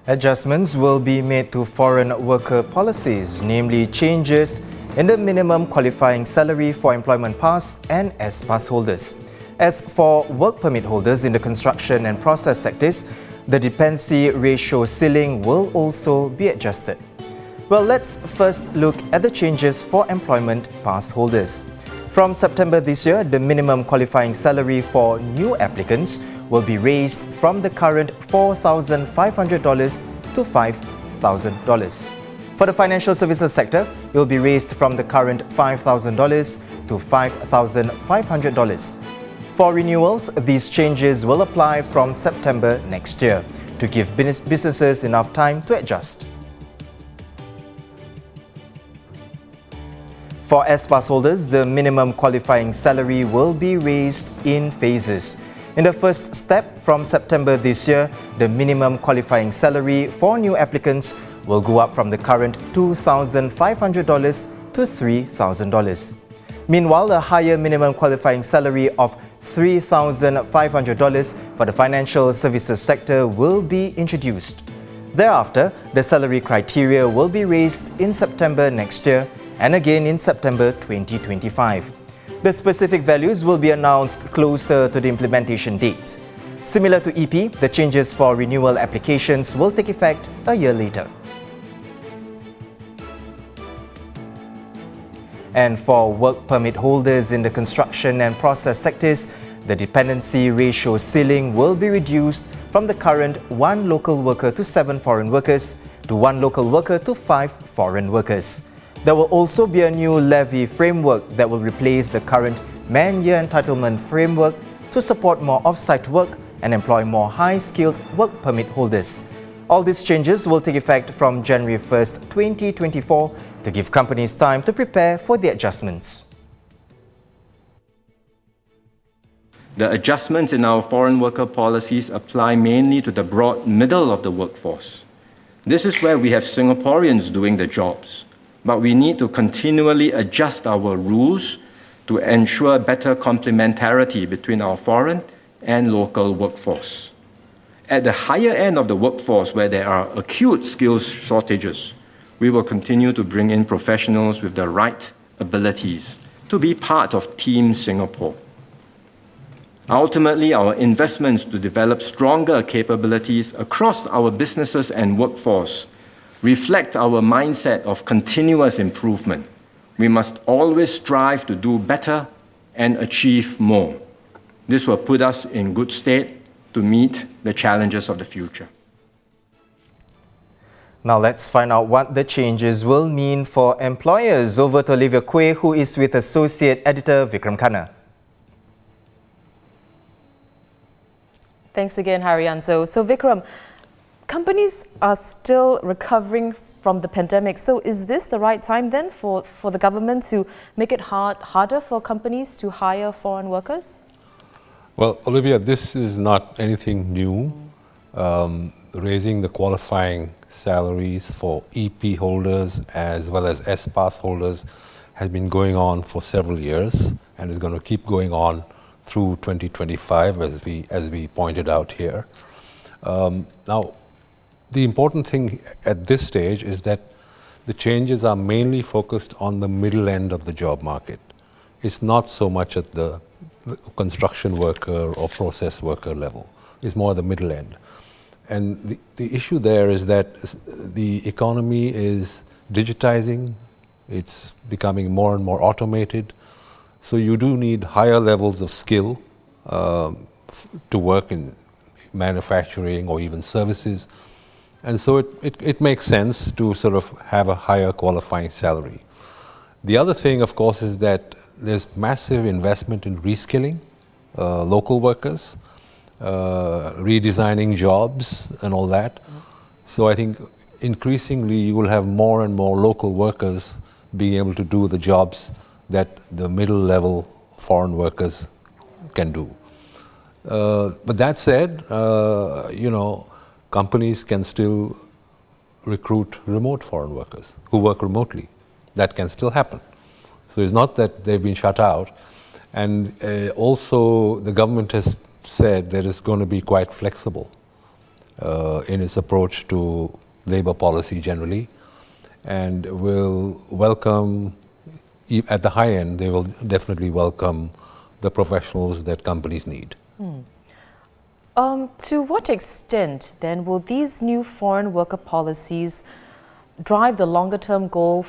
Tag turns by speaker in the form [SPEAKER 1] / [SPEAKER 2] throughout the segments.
[SPEAKER 1] Adjustments will be made to foreign worker policies, namely changes in the minimum qualifying salary for employment pass and S-pass holders. As for work permit holders in the construction and process sectors, the dependency ratio ceiling will also be adjusted. Well, let's first look at the changes for employment pass holders. From September this year, the minimum qualifying salary for new applicants will be raised from the current $4,500 to $5,000. For the financial services sector, it will be raised from the current $5,000 to $5,500. For renewals, these changes will apply from September next year to give businesses enough time to adjust. For S-pass holders, the minimum qualifying salary will be raised in phases. In the first step, from September this year, the minimum qualifying salary for new applicants will go up from the current $2,500 to $3,000. Meanwhile, a higher minimum qualifying salary of $3,500 for the financial services sector will be introduced. Thereafter, the salary criteria will be raised in September next year and again in September 2025. The specific values will be announced closer to the implementation date. Similar to EP, the changes for renewal applications will take effect a year later. And for work permit holders in the construction and process sectors, the dependency ratio ceiling will be reduced from the current 1 local worker to 7 foreign workers to 1 local worker to 5 foreign workers. There will also be a new levy framework that will replace the current man-year entitlement framework to support more off-site work and employ more high-skilled work permit holders. All these changes will take effect from January 1st, 2024 to give companies time to prepare for the adjustments.
[SPEAKER 2] The adjustments in our foreign worker policies apply mainly to the broad middle of the workforce. This is where we have Singaporeans doing the jobs, but we need to continually adjust our rules to ensure better complementarity between our foreign and local workforce. At the higher end of the workforce, where there are acute skills shortages, we will continue to bring in professionals with the right abilities to be part of Team Singapore. Ultimately, our investments to develop stronger capabilities across our businesses and workforce reflect our mindset of continuous improvement. We must always strive to do better and achieve more. This will put us in good state to meet the challenges of the future.
[SPEAKER 1] Now let's find out what the changes will mean for employers. Over to Olivia Quay, who is with Associate Editor Vikram Khanna.
[SPEAKER 3] Thanks again, Haryanto. So Vikram, companies are still recovering from the pandemic. So is this the right time then for the government to make it harder for companies to hire foreign workers?
[SPEAKER 4] Well, Olivia, this is not anything new. Raising the qualifying salaries for EP holders as well as S-pass holders has been going on for several years and is going to keep going on through 2025, as we pointed out here. Now, the important thing at this stage is that the changes are mainly focused on the middle end of the job market. It's not so much at the construction worker or process worker level. It's more the middle end. And the issue there is that the economy is digitizing, it's becoming more and more automated, so you do need higher levels of skill to work in manufacturing or even services. And so it makes sense to sort of have a higher qualifying salary. The other thing, of course, is that there's massive investment in reskilling local workers, redesigning jobs and all that. So I think increasingly you will have more and more local workers being able to do the jobs that the middle level foreign workers can do. But that said, companies can still recruit remote foreign workers who work remotely. That can still happen. So it's not that they've been shut out. And also the government has said that it's going to be quite flexible. in its approach to labor policy generally, and will welcome, at the high end, they will definitely welcome the professionals that companies need.
[SPEAKER 3] To what extent, then, will these new foreign worker policies drive the longer-term goal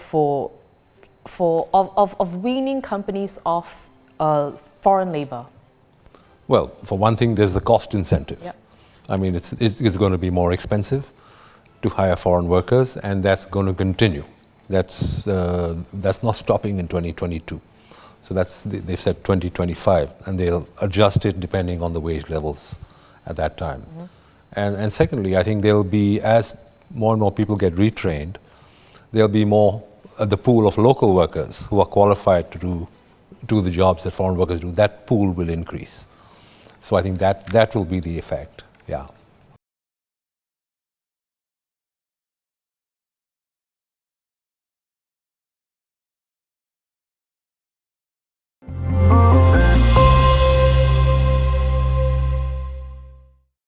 [SPEAKER 3] of weaning companies off foreign labor?
[SPEAKER 4] Well, for one thing, there's the cost incentive.
[SPEAKER 3] Yep.
[SPEAKER 4] I mean, it's going to be more expensive to hire foreign workers, and that's going to continue. That's not stopping in 2022. So they've said 2025, and they'll adjust it depending on the wage levels at that time. And secondly, I think there'll be, as more and more people get retrained, there'll be more the pool of local workers who are qualified to do the jobs that foreign workers do. That pool will increase. So I think that will be the effect. Yeah.